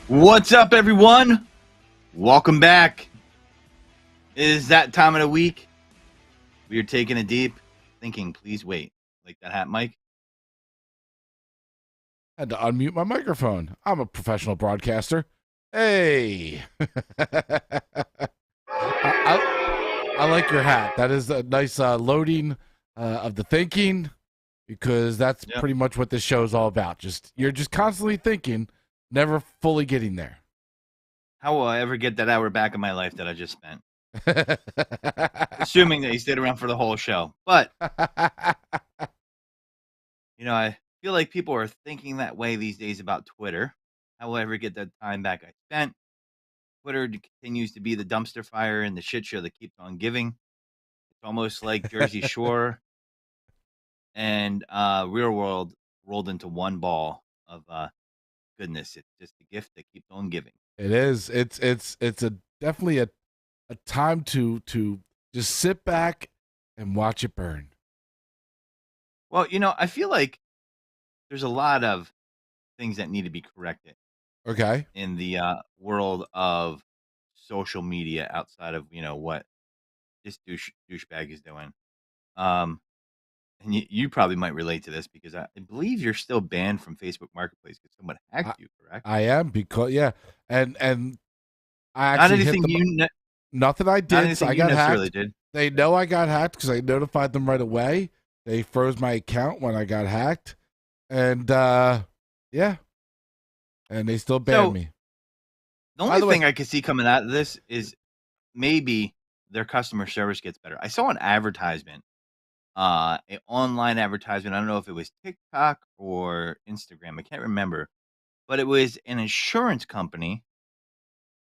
What's up, everyone? Welcome back. It is that time of the week. We are taking a deep thinking. Please wait. Like that hat, Mike? Had to unmute my microphone. I'm a professional broadcaster. Hey. I like your hat. That is a nice loading of the thinking, because that's pretty much what this show is all about. You're just constantly thinking, never fully getting there. How will I ever get that hour back in my life that I just spent? Assuming that you stayed around for the whole show. But, I feel like people are thinking that way these days about Twitter. How will I ever get that time back I spent? Twitter continues to be the dumpster fire and the shit show that keeps on giving. It's almost like Jersey Shore and Real World rolled into one ball of goodness. It's just a gift that keeps on giving. It is. It's definitely a time to just sit back and watch it burn. Well, I feel like there's a lot of things that need to be corrected. Okay. In the world of social media outside of, what this douchebag is doing. And you probably might relate to this because I believe you're still banned from Facebook Marketplace because someone hacked you, correct? I am, because and I Not actually anything nothing I did. not anything I you got necessarily hacked. did. They know I got hacked because I notified them right away. They froze my account when I got hacked, and yeah, and they still banned me. The only thing I could see coming out of this is maybe their customer service gets better. I saw an advertisement, an online advertisement. I don't know if it was TikTok or Instagram. I can't remember, but it was an insurance company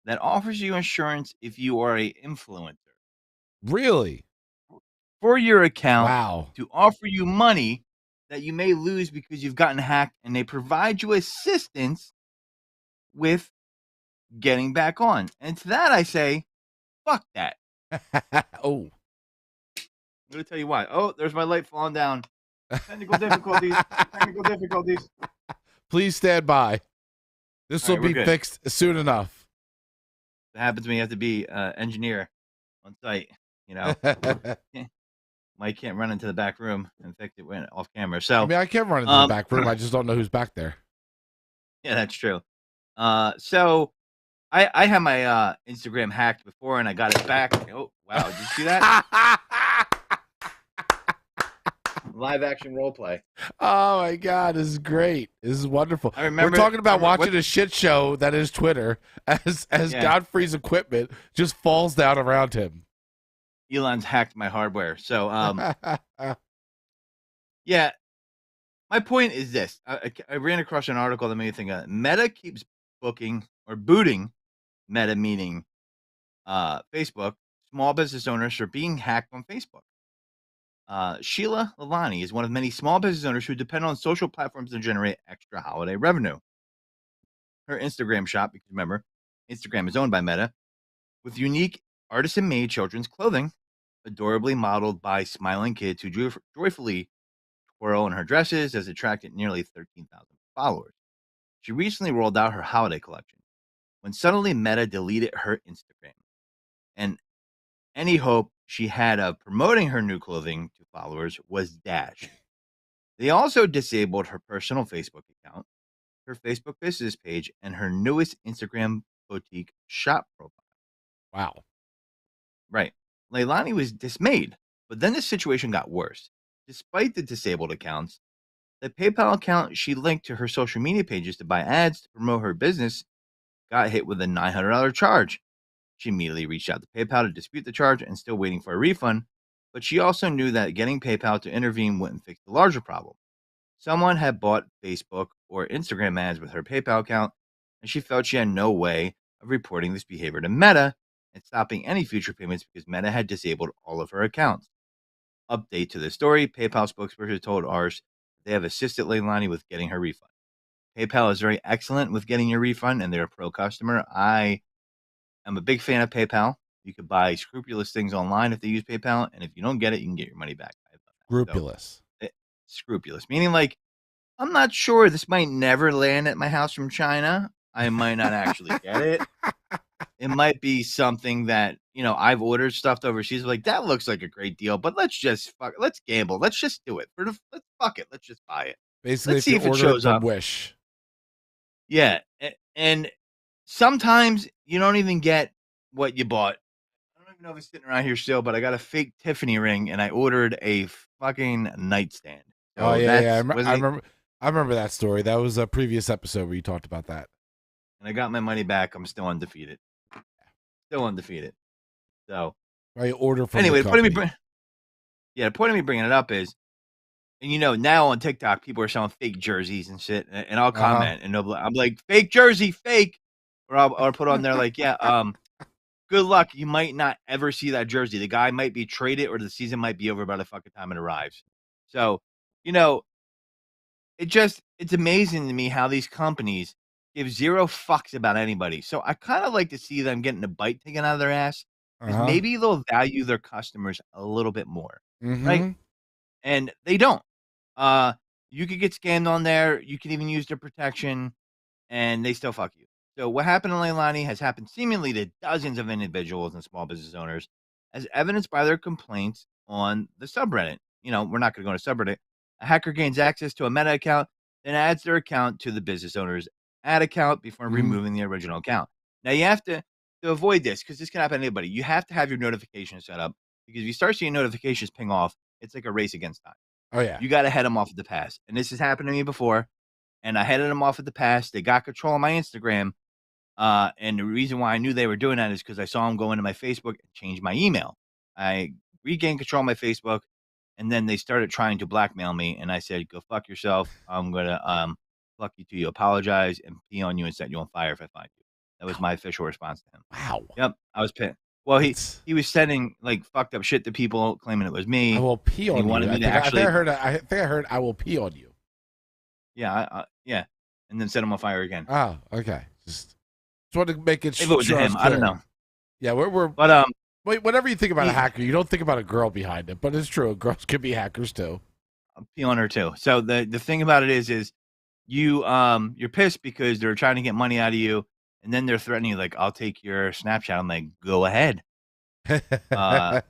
that offers you insurance if you are a influencer. Really? for your account Wow. to offer you money that you may lose because you've gotten hacked, and they provide you assistance with getting back on. And to that I say, fuck that. Oh. I'm going to tell you why. Oh, there's my light falling down. Technical difficulties. Technical difficulties. Please stand by. This will be good. fixed soon enough. That happens when you have to be engineer on site. You know, Mike can't run into the back room and fix it when off camera. So I mean, I can run into the back room. I just don't know who's back there. Yeah, that's true. So I had my Instagram hacked before, and I got it back. Oh wow! Did you see that? Live action role play. Oh my god, this is great. This is wonderful. I remember. We're talking about watching a shit show that is Twitter as Godfrey's equipment just falls down around him. Elon's hacked my hardware. So yeah. My point is this. I ran across an article that made me think Meta keeps booting, Meta meaning Facebook, small business owners for being hacked on Facebook. Sheila Lalani is one of many small business owners who depend on social platforms to generate extra holiday revenue. Her Instagram shop, because remember, Instagram is owned by Meta, with unique artisan-made children's clothing, adorably modeled by smiling kids who joyfully twirl in her dresses, has attracted nearly 13,000 followers. She recently rolled out her holiday collection when suddenly Meta deleted her Instagram, and any hope she had of promoting her new clothing to followers was dashed. They also disabled her personal Facebook account, her Facebook business page, and her newest Instagram boutique shop profile. Wow. Right. Leilani was dismayed, but then the situation got worse. Despite the disabled accounts, the PayPal account she linked to her social media pages to buy ads to promote her business got hit with a $900 charge. She immediately reached out to PayPal to dispute the charge and still waiting for a refund, but she also knew that getting PayPal to intervene wouldn't fix the larger problem. Someone had bought Facebook or Instagram ads with her PayPal account, and she felt she had no way of reporting this behavior to Meta and stopping any future payments because Meta had disabled all of her accounts. Update to the story, PayPal spokesperson told ours they have assisted Leilani with getting her refund. PayPal is very excellent with getting your refund, and they're a pro customer. I am a big fan of PayPal. You could buy scrupulous things online if they use PayPal, and if you don't get it, you can get your money back. Scrupulous. So, scrupulous, meaning like, I'm not sure this might never land at my house from China. I might not actually get it. It might be something that, I've ordered stuff overseas. Like, that looks like a great deal, but let's gamble. Let's just do it. Let's fuck it. Let's just buy it. Basically, let's see if it shows from up. Wish. Yeah. And sometimes you don't even get what you bought. I don't even know if it's sitting around here still, but I got a fake Tiffany ring and I ordered a fucking nightstand. So oh yeah. I remember that story. That was a previous episode where you talked about that. And I got my money back. I'm still undefeated. So I order from anyway, the point of me bringing it up is, and now on TikTok people are selling fake jerseys and shit, and I'll comment and I'm like, fake jersey, fake, or I'll put on there like, yeah, good luck. You might not ever see that jersey. The guy might be traded or the season might be over by the fucking time it arrives. So, it's amazing to me how these companies give zero fucks about anybody. So I kind of like to see them getting a bite taken out of their ass, because maybe they'll value their customers a little bit more, right? And they don't. You could get scammed on there. You can even use their protection, and they still fuck you. So what happened to Leilani has happened seemingly to dozens of individuals and small business owners, as evidenced by their complaints on the subreddit. We're not going to go into subreddit. A hacker gains access to a Meta account, then adds their account to the business owner's ad account before removing the original account. Now, you have to avoid this, because this can happen to anybody. You have to have your notifications set up, because if you start seeing notifications ping off, it's like a race against time. Oh, yeah. You got to head them off at the pass. And this has happened to me before, and I headed them off at the pass. They got control of my Instagram. And the reason why I knew they were doing that is because I saw them go into my Facebook and change my email. I regained control of my Facebook, and then they started trying to blackmail me. And I said, go fuck yourself. I'm going to fuck you till you apologize and pee on you and set you on fire if I find you. That was my official response to him. Wow. Yep. I was pissed. Well, he It's he was sending, like, fucked up shit to people claiming it was I me, will pee and he on you. wanted I me to think I think actually I heard I heard I will pee on you. yeah, yeah, and then set him on fire again. Oh, okay. Just wanted to make it Maybe it was sure I was him, I don't clear. know. Yeah, we're But, wait. Whenever you think about a he hacker, you don't think about a girl behind it, but it's true. Girls can be hackers too. I'll pee on her too. So the thing about it is you're pissed because they're trying to get money out of you, and then they're threatening you like, "I'll take your Snapchat." I'm like, "Go ahead. Uh,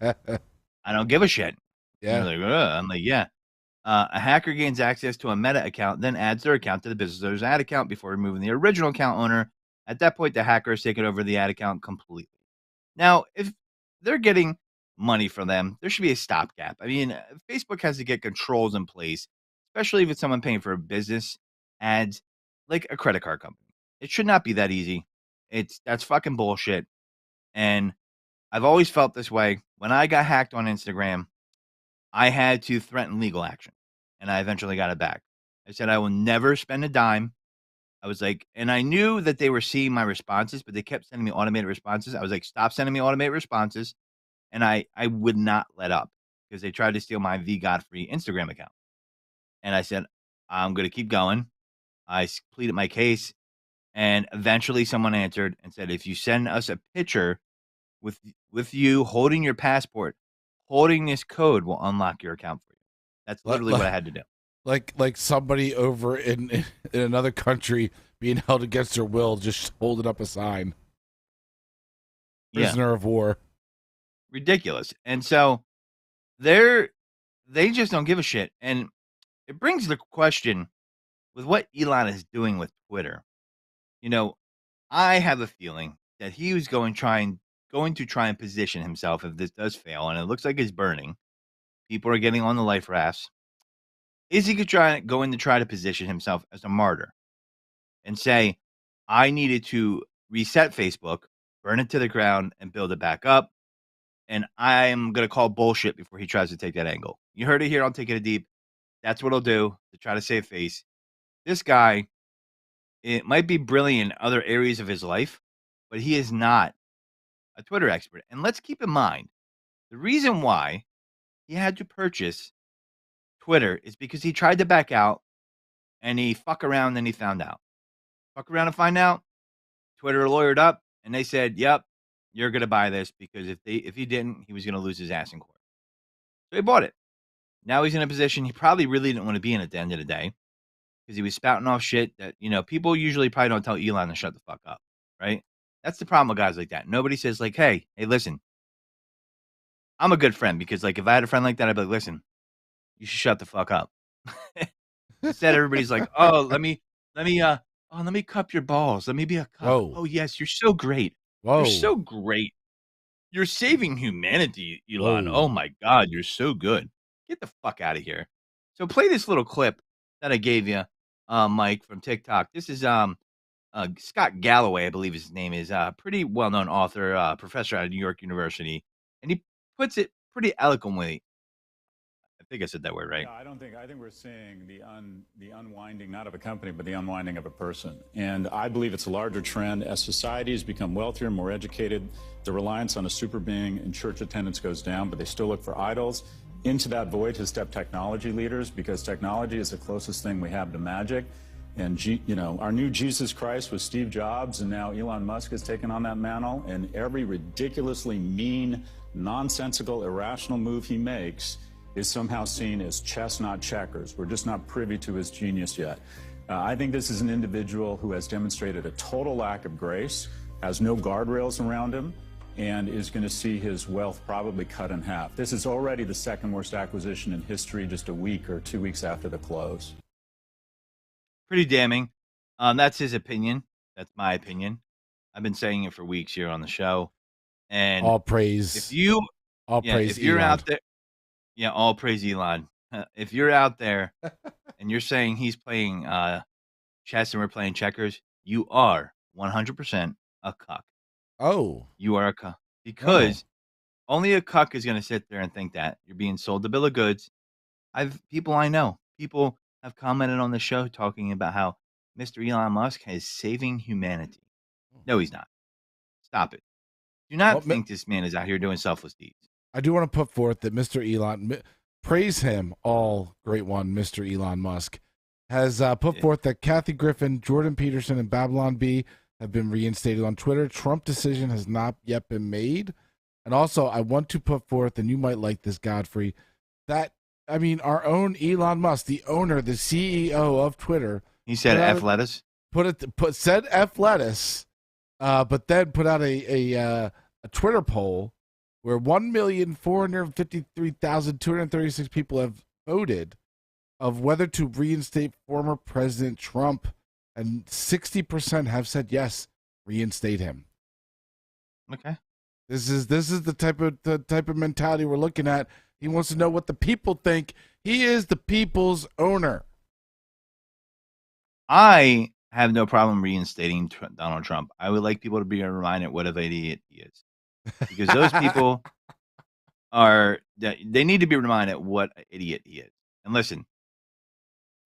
I don't give a shit." And they're Yeah. like, "Ugh." I'm like, "Yeah." A hacker gains access to a Meta account, then adds their account to the business's ad account before removing the original account owner. At that point, the hacker has taken over the ad account completely. Now, if they're getting money from them, there should be a stopgap. I mean, Facebook has to get controls in place, especially if it's someone paying for business ads like a credit card company. It should not be that easy. That's fucking bullshit. And I've always felt this way. When I got hacked on Instagram, I had to threaten legal action, and I eventually got it back. I said I will never spend a dime. I was like, and I knew that they were seeing my responses, but they kept sending me automated responses. I was like, stop sending me automated responses. And I would not let up because they tried to steal my V Godfrey Instagram account. And I said, I'm going to keep going. Pleaded my case. And eventually someone answered and said, if you send us a picture with you holding your passport, holding this code will unlock your account for you. That's Li- literally li- what I had to do. like somebody over in another country being held against their will, just holding up a sign, Yeah. prisoner of war. Ridiculous. And so they're they just don't give a shit. And it brings the question with what Elon is doing with Twitter. You know, I have a feeling that he was going to try and position himself if this does fail, and it looks like it's burning. People are getting on the life rafts. Is he going to try to position himself as a martyr and say, I needed to reset Facebook, burn it to the ground, and build it back up. And I'm gonna call bullshit before he tries to take that angle. You heard it here on Taking It Deep. That's what he'll do to try to save face. This guy, it might be brilliant in other areas of his life, but he is not a Twitter expert. And let's keep in mind the reason why he had to purchase Twitter is because he tried to back out and he fuck around and he found out. Fuck around and find out. Twitter lawyered up and they said, "Yep, you're gonna buy this because if he didn't, he was gonna lose his ass in court." So he bought it. Now he's in a position he probably really didn't want to be in at the end of the day because he was spouting off shit that people usually probably don't tell Elon to shut the fuck up, right? That's the problem with guys like that. Nobody says like, hey, listen, I'm a good friend because like if I had a friend like that, I'd be like, listen, you should shut the fuck up. Instead, everybody's like, oh, let me cup your balls. Let me be a cuck. Whoa, Oh yes, you're so great. You're whoa, so great. You're saving humanity, Elon. Oh whoa. my God, you're so good. Get the fuck out of here. So play this little clip that I gave you, Mike, from TikTok. This is Scott Galloway, I believe his name is. Pretty well known author, professor at New York University, and he puts it pretty eloquently. I think I said that word right. Yeah, I think we're seeing the unwinding not of a company, but the unwinding of a person. And I believe it's a larger trend as societies become wealthier, more educated. The reliance on a super being and church attendance goes down, but they still look for idols. Into that void has stepped technology leaders because technology is the closest thing we have to magic. And our new Jesus Christ was Steve Jobs, and now Elon Musk has taken on that mantle. And every ridiculously mean, nonsensical, irrational move he makes is somehow seen as chess, not checkers. We're just not privy to his genius yet. I think this is an individual who has demonstrated a total lack of grace, has no guardrails around him, and is going to see his wealth probably cut in half. This is already the second worst acquisition in history, just a week or 2 weeks after the close. Pretty damning. That's his opinion. That's my opinion. I've been saying it for weeks here on the show. And All if praise, you, all yeah, praise, if you're Elon. out there, yeah, all praise Elon. If you're out there and you're saying he's playing chess and we're playing checkers, you are 100% a cuck. Oh, You are a cuck oh, because only a cuck is going to sit there and think that you're being sold the bill of goods. I know people have commented on the show talking about how Mr. Elon Musk is saving humanity. No, he's not. Stop it. Do not think this man is out here doing selfless deeds. I do want to put forth that Mr. Elon, praise him, all great one, Mr. Elon Musk, has put forth that Kathy Griffin, Jordan Peterson, and Babylon Bee have been reinstated on Twitter. Trump decision has not yet been made. And also, I want to put forth, and you might like this, Godfrey, that, I mean, our own Elon Musk, the owner, the CEO of Twitter. He said F lettuce? Said F lettuce, but then put out a Twitter poll where 1,453,236 people have voted of whether to reinstate former President Trump, and 60% have said yes, reinstate him. Okay. This is the type of mentality we're looking at. He wants to know what the people think. He is the people's owner. I have no problem reinstating Donald Trump. I would like people to be reminded what an idiot he is. Because those people they need to be reminded what an idiot he is. And listen,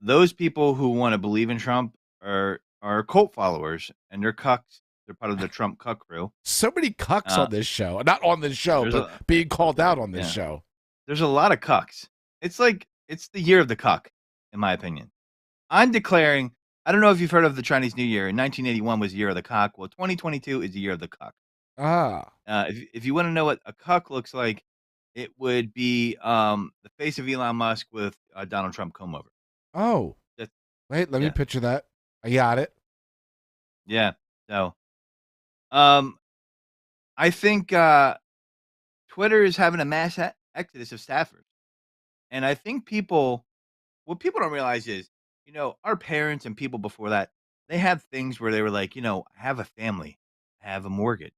those people who want to believe in Trump are cult followers, and they're cucks. They're part of the Trump cuck crew. So many cucks on this show. Not on this show, but being called out on this show. There's a lot of cucks. It's like, it's the year of the cuck, in my opinion. I'm declaring, I don't know if you've heard of the Chinese New Year. In 1981 was the year of the cock. Well, 2022 is the year of the cuck. If you want to know what a cuck looks like, it would be the face of Elon Musk with Donald Trump comb over. Oh. Wait, let me picture that. I got it. Yeah. So, I think Twitter is having a mass exodus of staffers. And I think what people don't realize is, our parents and people before that, they have things where they were like, I have a family, I have a mortgage,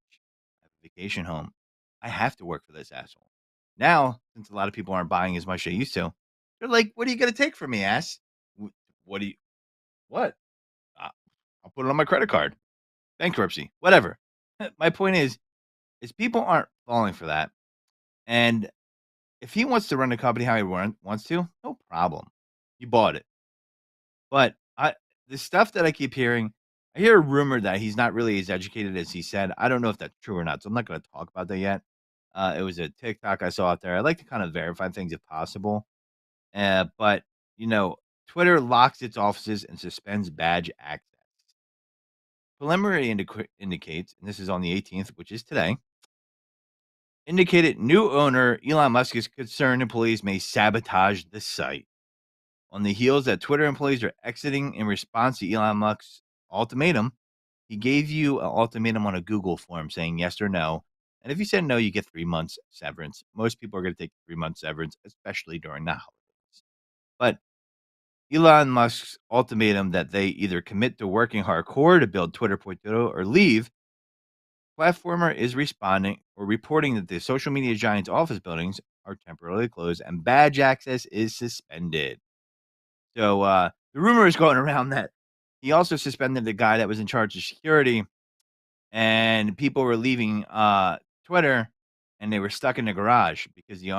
I have a vacation home. I have to work for this asshole. Now, since a lot of people aren't buying as much as they used to, they're like, what are you going to take from me, ass? What? I'll put it on my credit card. Bankruptcy, whatever. My point is people aren't falling for that. And if he wants to run the company how he wants to, no problem. You bought it. But the stuff that I keep hearing, I hear a rumor that he's not really as educated as he said. I don't know if that's true or not, so I'm not going to talk about that yet. It was a TikTok I saw out there. I like to kind of verify things if possible. But, Twitter locks its offices and suspends badge access. Preliminary indicates, and this is on the 18th, which is today, indicated new owner Elon Musk is concerned employees may sabotage the site. On the heels that Twitter employees are exiting in response to Elon Musk's ultimatum, he gave you an ultimatum on a Google form saying yes or no. And if you said no, you get 3 months severance. Most people are going to take 3 months severance, especially during the holidays. But Elon Musk's ultimatum that they either commit to working hardcore to build Twitter.0 or leave, Platformer is responding or reporting that the social media giant's office buildings are temporarily closed and badge access is suspended. So the rumor is going around that he also suspended the guy that was in charge of security, and people were leaving Twitter, and they were stuck in the garage because the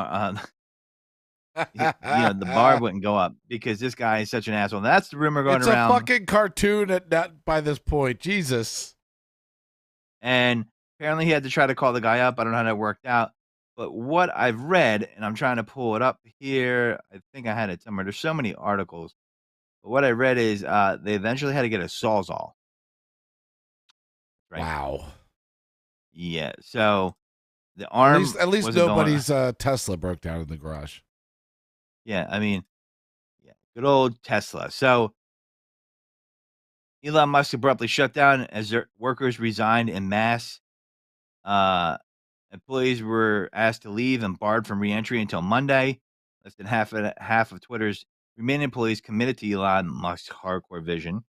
bar wouldn't go up because this guy is such an asshole. That's the rumor going around. It's a fucking cartoon at that by this point. Jesus. And apparently he had to try to call the guy up. I don't know how that worked out. But what I've read, and I'm trying to pull it up here. I think I had it somewhere. There's so many articles. But what I read is they eventually had to get a Sawzall. Right. Wow. Yeah. So the arm. At least nobody's Tesla broke down in the garage. Yeah. I mean, yeah. Good old Tesla. So Elon Musk abruptly shut down as their workers resigned en masse. Employees were asked to leave and barred from reentry until Monday. Less than half of Twitter's remaining employees committed to Elon Musk's hardcore vision.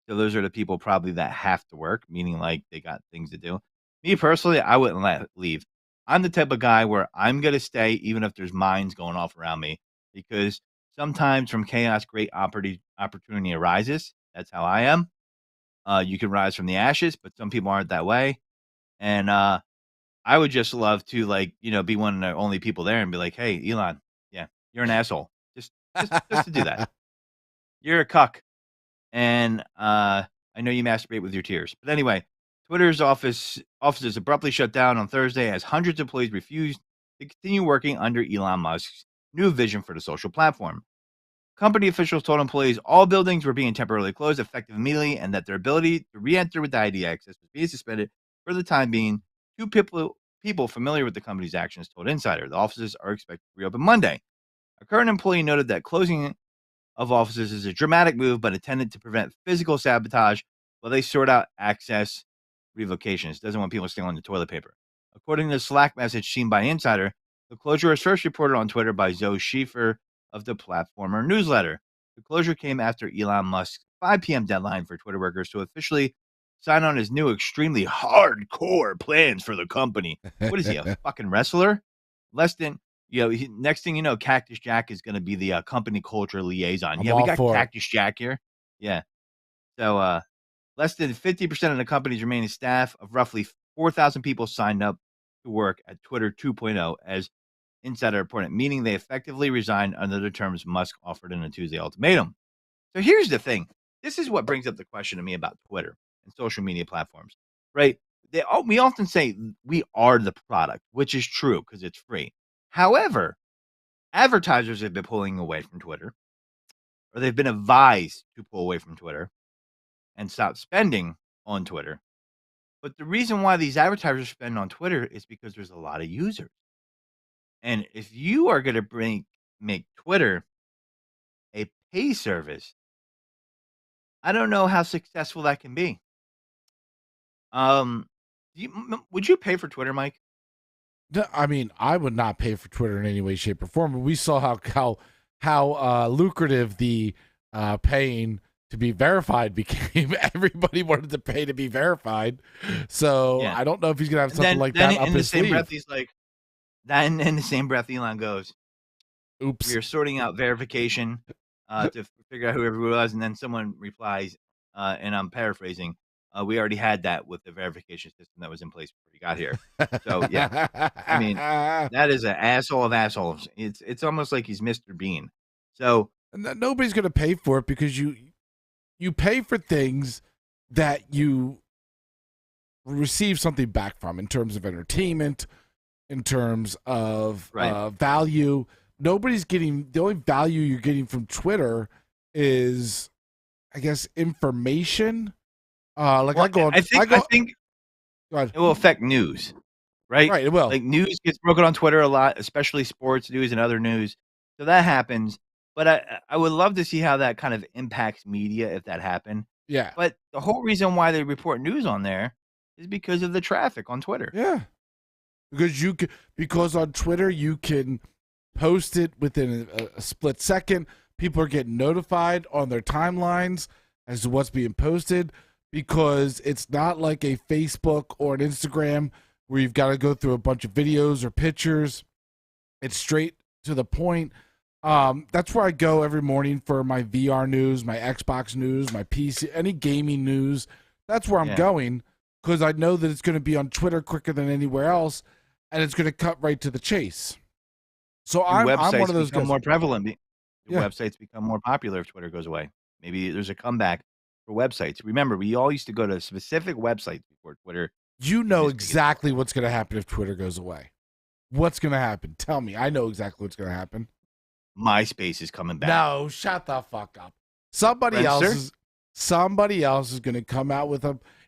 So those are the people probably that have to work, meaning like they got things to do. Me personally, I wouldn't leave. I'm the type of guy where I'm going to stay even if there's mines going off around me, because sometimes from chaos, great opportunity arises. That's how I am. You can rise from the ashes, but some people aren't that way. And I would just love to, be one of the only people there and be like, hey, Elon, yeah, you're an asshole. Just to do that. You're a cuck. And I know you masturbate with your tears. But anyway, Twitter's offices abruptly shut down on Thursday as hundreds of employees refused to continue working under Elon Musk's new vision for the social platform. Company officials told employees all buildings were being temporarily closed effective immediately and that their ability to re-enter with ID access was being suspended for the time being. Two people familiar with the company's actions told Insider the offices are expected to reopen Monday. A current employee noted that closing of offices is a dramatic move, but intended to prevent physical sabotage while they sort out access revocations. Doesn't want people stealing the toilet paper. According to the Slack message seen by Insider, the closure was first reported on Twitter by Zoe Schieffer of the Platformer newsletter. The closure came after Elon Musk's 5 p.m. deadline for Twitter workers to officially sign on his new extremely hardcore plans for the company. What is he, a fucking wrestler? Less than, next thing you know, Cactus Jack is going to be the company culture liaison. I'm We all got for it. Cactus Jack here. Yeah. So, less than 50% of the company's remaining staff of roughly 4,000 people signed up to work at Twitter 2.0 as Insider reported, meaning they effectively resigned under the terms Musk offered in a Tuesday ultimatum. So here's the thing. This is what brings up the question to me about Twitter and social media platforms, right? We often say we are the product, which is true because it's free. However, advertisers have been pulling away from Twitter, or they've been advised to pull away from Twitter and stop spending on Twitter. But the reason why these advertisers spend on Twitter is because there's a lot of users. And if you are going to make Twitter a pay service, I don't know how successful that can be. Would you pay for Twitter, Mike? No, I mean, I would not pay for Twitter in any way, shape, or form. But we saw how lucrative the paying to be verified became. Everybody wanted to pay to be verified. So I don't know if he's gonna have something like that up his sleeve. In the same breath, he's like, that. In the same breath, Elon goes, "Oops, we are sorting out verification to figure out who everyone was," and then someone replies, and I'm paraphrasing. We already had that with the verification system that was in place before you got here. So yeah, I mean, that is an asshole of assholes. It's almost like he's Mr. Bean. So nobody's going to pay for it because you pay for things that you receive something back from in terms of entertainment, in terms of value. Nobody's getting, the only value you're getting from Twitter is, I guess, information. I think it will affect news, right? Right, it will. Like news gets broken on Twitter a lot, especially sports news and other news. So that happens. But I would love to see how that kind of impacts media if that happened. Yeah. But the whole reason why they report news on there is because of the traffic on Twitter. Yeah. Because on Twitter you can post it within a split second. People are getting notified on their timelines as to what's being posted, because it's not like a Facebook or an Instagram where you've got to go through a bunch of videos or pictures. It's straight to the point. That's where I go every morning for my VR news, my Xbox news, my PC, any gaming news. That's where I'm going, because I know that it's going to be on Twitter quicker than anywhere else, and it's going to cut right to the chase. So I'm one of those guys. More prevalent. Websites become more popular if Twitter goes away. Maybe there's a comeback for websites. Remember, we all used to go to specific websites before Twitter. You know exactly what's going to happen if Twitter goes away. What's going to happen? Tell me. I know exactly what's going to happen. MySpace is coming back. No, shut the fuck up. Somebody else is going to come out with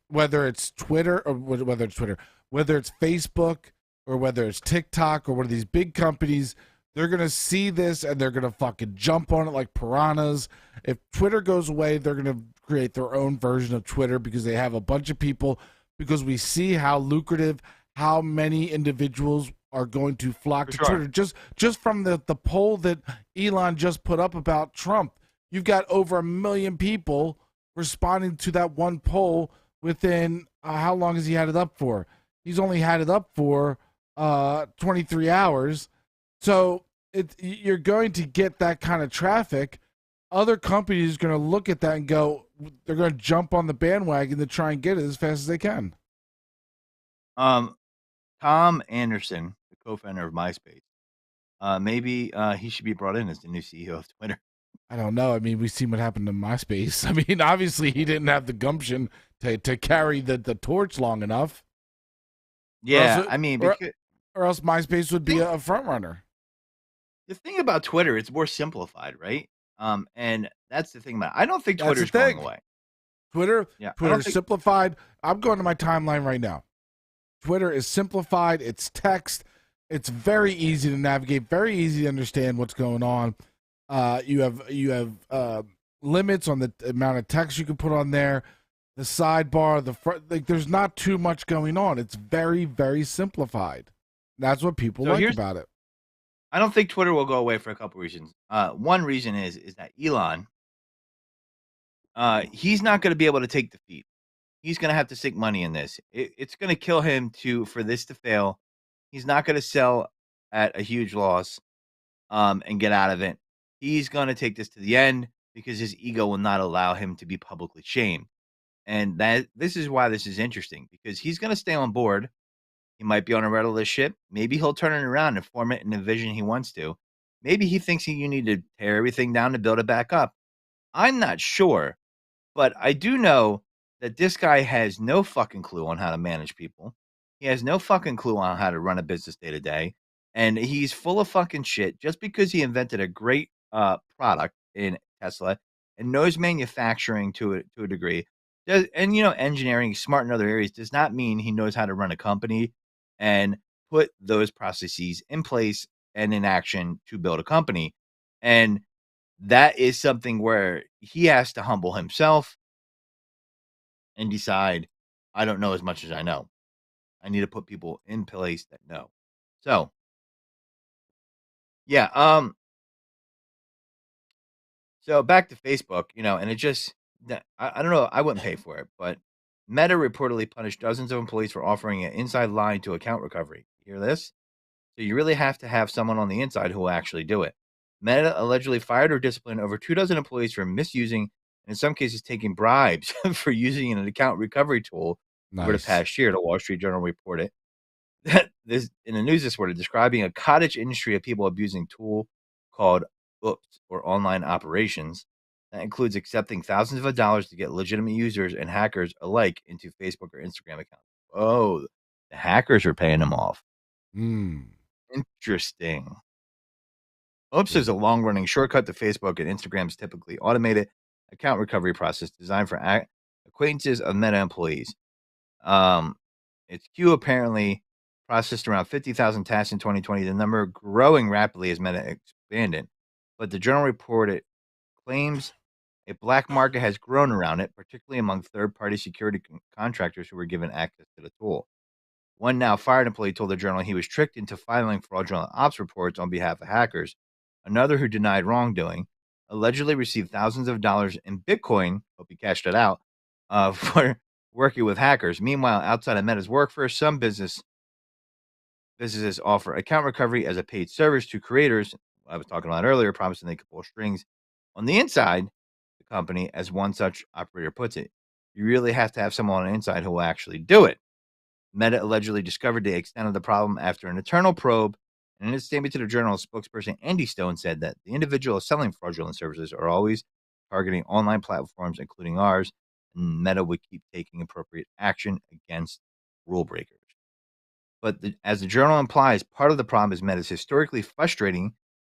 whether it's Twitter or whether it's Facebook or whether it's TikTok or one of these big companies. They're going to see this and they're going to fucking jump on it like piranhas. If Twitter goes away, they're going to create their own version of Twitter because they have a bunch of people, because we see how lucrative, how many individuals are going to flock to Twitter. Just from the poll that Elon just put up about Trump, you've got over 1 million people responding to that one poll within, how long has he had it up for? He's only had it up for 23 hours. So you're going to get that kind of traffic. Other companies are going to look at that and go, they're going to jump on the bandwagon to try and get it as fast as they can. Tom Anderson, the co-founder of MySpace, maybe he should be brought in as the new CEO of Twitter. I don't know. I mean, we've seen what happened to MySpace. I mean, obviously he didn't have the gumption to carry the torch long enough. Yeah, I mean, or else MySpace would be a front runner. The thing about Twitter, it's more simplified, right? And that's the thing about it. I don't think Twitter's going away. Twitter is simplified. I'm going to my timeline right now. Twitter is simplified. It's text. It's very easy to navigate, very easy to understand what's going on. You have limits on the amount of text you can put on there. The sidebar, the front, like there's not too much going on. It's very, very simplified. That's what people like about it. I don't think Twitter will go away for a couple reasons. One reason is that Elon, he's not going to be able to take defeat. He's going to have to sink money in this. It's going to kill him for this to fail. He's not going to sell at a huge loss and get out of it. He's going to take this to the end because his ego will not allow him to be publicly shamed. And this is why this is interesting, because he's going to stay on board. He might be on a rudderless ship. Maybe he'll turn it around and form it in the vision he wants to. Maybe he thinks you need to tear everything down to build it back up. I'm not sure, but I do know that this guy has no fucking clue on how to manage people. He has no fucking clue on how to run a business day to day. And he's full of fucking shit just because he invented a great product in Tesla and knows manufacturing to a degree. And, engineering, smart in other areas, does not mean he knows how to run a company and put those processes in place and in action to build a company. And that is something where he has to humble himself and decide, I don't know as much as I know. I need to put people in place that know. So, yeah. So back to Facebook, and it just, I don't know. I wouldn't pay for it, but Meta reportedly punished dozens of employees for offering an inside line to account recovery. You hear this? So you really have to have someone on the inside who will actually do it. Meta allegedly fired or disciplined over 24 employees for misusing, and in some cases taking bribes for using an account recovery tool over the past year. The Wall Street Journal reported this in the news this morning, describing a cottage industry of people abusing tool called Oops, or online operations. That includes accepting thousands of dollars to get legitimate users and hackers alike into Facebook or Instagram accounts. Oh, the hackers are paying them off. Interesting. Oops is a long-running shortcut to Facebook and Instagram's typically automated account recovery process designed for acquaintances of Meta employees. Its Q apparently processed around 50,000 tasks in 2020, the number growing rapidly as Meta expanded. But the Journal reported claims a black market has grown around it, particularly among third-party security contractors who were given access to the tool. One now fired employee told the Journal he was tricked into filing fraudulent ops reports on behalf of hackers. Another who denied wrongdoing allegedly received thousands of dollars in Bitcoin, hope he cashed it out, for working with hackers. Meanwhile, outside of Meta's workforce, some businesses offer account recovery as a paid service to creators. I was talking about earlier, promising they could pull strings on the inside the company, as one such operator puts it. You really have to have someone on the inside who will actually do it. Meta allegedly discovered the extent of the problem after an internal probe, and in a statement to the Journal, spokesperson Andy Stone said that the individuals selling fraudulent services are always targeting online platforms, including ours, and Meta would keep taking appropriate action against rule breakers. But as the Journal implies, part of the problem is Meta's historically frustrating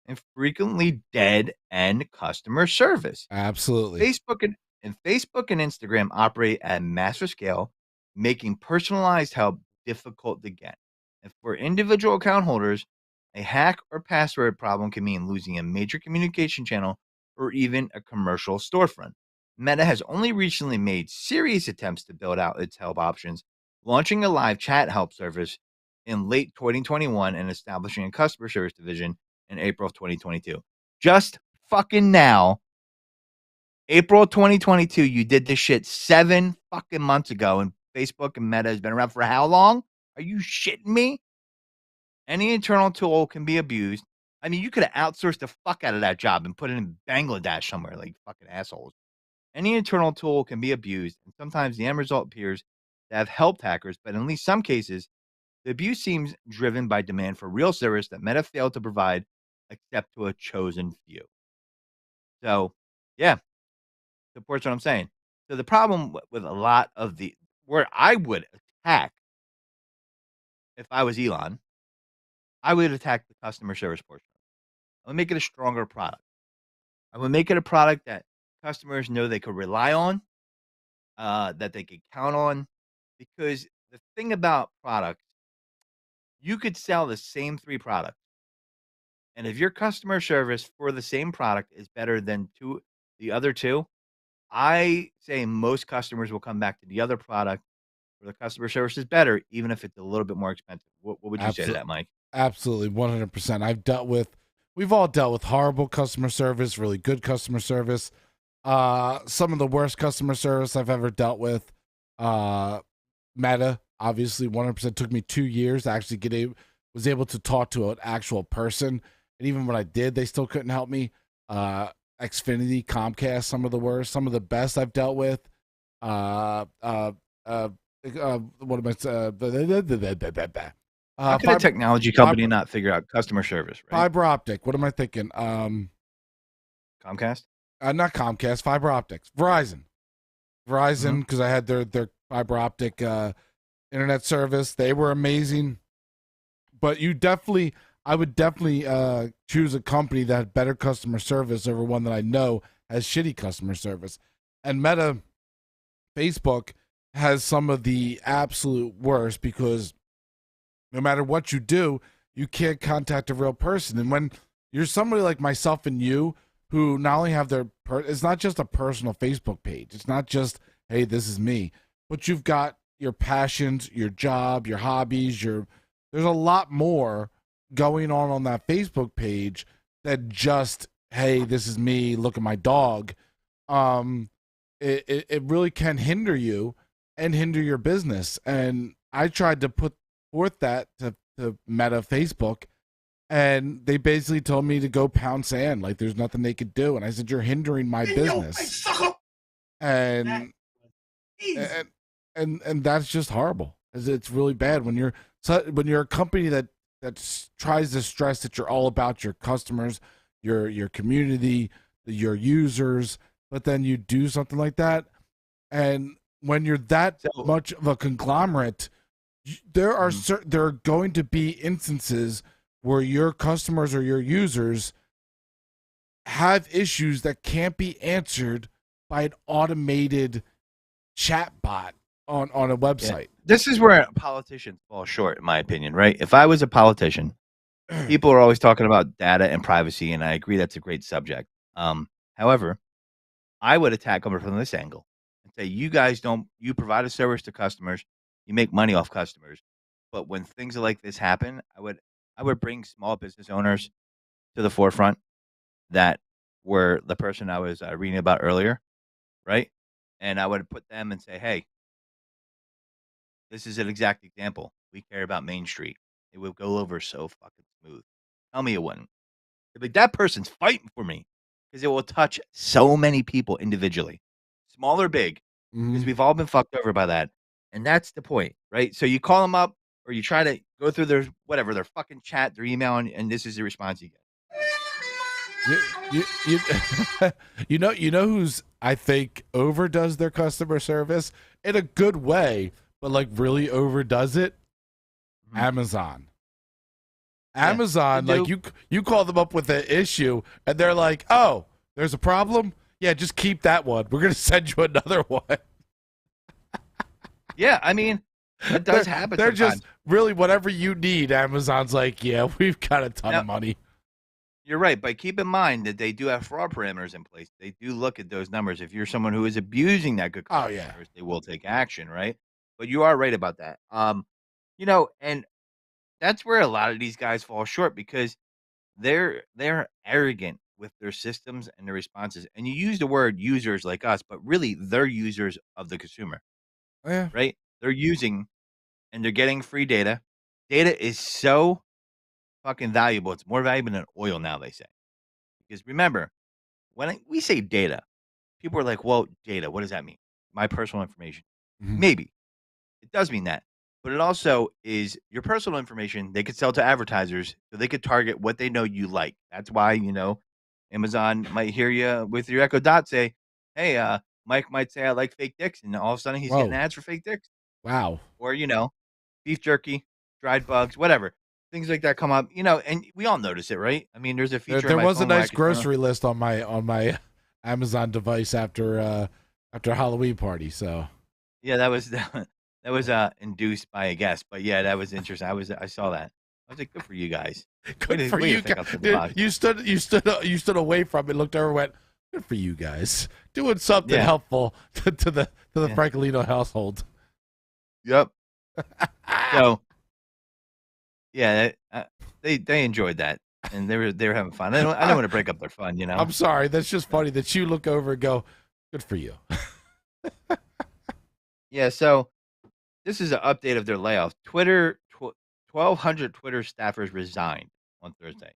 and frequently dead-end customer service. Absolutely. Facebook and Instagram operate at massive scale, making personalized help difficult to get. And for individual account holders, a hack or password problem can mean losing a major communication channel or even a commercial storefront. Meta has only recently made serious attempts to build out its help options, launching a live chat help service in late 2021 and establishing a customer service division in April of 2022. Just fucking now, April 2022, you did this shit 7 fucking months ago, and Facebook and Meta has been around for how long? Are you shitting me? Any internal tool can be abused. I mean, you could have outsourced the fuck out of that job and put it in Bangladesh somewhere, like fucking assholes. Any internal tool can be abused, and sometimes the end result appears to have helped hackers, but in at least some cases, the abuse seems driven by demand for real service that Meta failed to provide, except to a chosen few. So, yeah, supports what I'm saying. So the problem with a lot of the where I would attack if I was Elon, I would attack the customer service portion. I would make it a stronger product. I would make it a product that customers know they could rely on, that they could count on, because the thing about products, you could sell the same 3 products, and if your customer service for the same product is better than the other 2, I say most customers will come back to the other product where the customer service is better, even if it's a little bit more expensive. What would you say to Absolutely. that, Mike? Absolutely, 100%. We've all dealt with horrible customer service, really good customer service. Some of the worst customer service I've ever dealt with. Meta, obviously, 100% took me 2 years to actually was able to talk to an actual person. And even when I did, they still couldn't help me. Xfinity, Comcast, some of the worst, some of the best I've dealt with. What am I? How can a technology company not figure out customer service, right? Fiber optic. What am I thinking? Comcast? Not Comcast. Fiber optics. Verizon, because I had their fiber optic internet service. They were amazing. But I would definitely choose a company that had better customer service over one that I know has shitty customer service. And Meta, Facebook, has some of the absolute worst because no matter what you do, you can't contact a real person. And when you're somebody like myself and you, who not only have it's not just a personal Facebook page. It's not just, hey, this is me, but you've got your passions, your job, your hobbies, there's a lot more going on that Facebook page than just, hey, this is me, look at my dog. It really can hinder you and hinder your business. And I tried to put forth that to Meta Facebook, and they basically told me to go pound sand, like there's nothing they could do. And I said, you're hindering my business. And that's just horrible. It's really bad when you're a company that tries to stress that you're all about your customers, your community, your users, but then you do something like that. And when you're that much of a conglomerate, there are going to be instances where your customers or your users have issues that can't be answered by an automated chat bot on a website. Yeah. This is where politicians fall short, in my opinion, right? If I was a politician, people are always talking about data and privacy, and I agree that's a great subject. However, I would attack them from this angle and say, you provide a service to customers, you make money off customers. But when things like this happen, I would bring small business owners to the forefront that were the person I was reading about earlier, right? And I would put them and say, hey, this is an exact example. We care about Main Street. It would go over so fucking smooth. Tell me it wouldn't. Like, that person's fighting for me because it will touch so many people individually, small or big, because we've all been fucked over by that. And that's the point, right? So you call them up or you try to go through their fucking chat, their email, and this is the response you get. You know who's, I think, overdoes their customer service in a good way, but like really overdoes it? Amazon. Amazon, like you call them up with an issue and they're like, oh, there's a problem? Yeah, just keep that one. We're going to send you another one. Yeah, I mean, it does happen. They're just really whatever you need. Amazon's like, yeah, we've got a ton of money. You're right, but keep in mind that they do have fraud parameters in place. They do look at those numbers. If you're someone who is abusing that good customer service, they will take action, right? But you are right about that. And that's where a lot of these guys fall short because they're arrogant with their systems and their responses. And you use the word users like us, but really they're users of the consumer. Yeah. Right? They're using and they're getting free data. Data is so fucking valuable. It's more valuable than oil now, they say. Because remember, when we say data, people are like, well, data, what does that mean? My personal information. Maybe. It does mean that. But it also is your personal information they could sell to advertisers so they could target what they know you like. That's why, Amazon might hear you with your Echo Dot say, hey, Mike might say, "I like fake dicks," and all of a sudden he's getting Whoa. ads for fake dicks. Wow. Or, beef jerky, dried bugs, whatever. Things like that come up, and we all notice it, right? I mean, there's a feature There on my was a phone where I nice can turn on. grocery list on my Amazon device after Halloween party. So Yeah, that was that was induced by a guest, but yeah, that was interesting. I saw that. I was like, good for you guys. good for way to you think guys. outside the box. You stood away from it, looked over, and went, good for you guys, doing something Yeah. helpful to the Yeah. Francolino household. Yep. So, yeah, they enjoyed that, and they were having fun. I don't want to break up their fun, I'm sorry. That's just funny that you look over and go, good for you. Yeah. So this is an update of their layoff. Twitter, 1,200 Twitter staffers resigned on Thursday.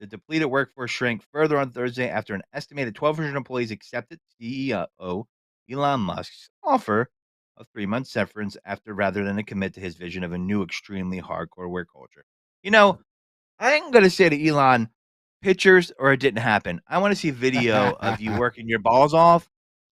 The depleted workforce shrank further on Thursday after an estimated 1,200 employees accepted CEO Elon Musk's offer of 3 months severance rather than to commit to his vision of a new extremely hardcore work culture. I ain't gonna say to Elon, pictures or it didn't happen. I want to see video of you working your balls off,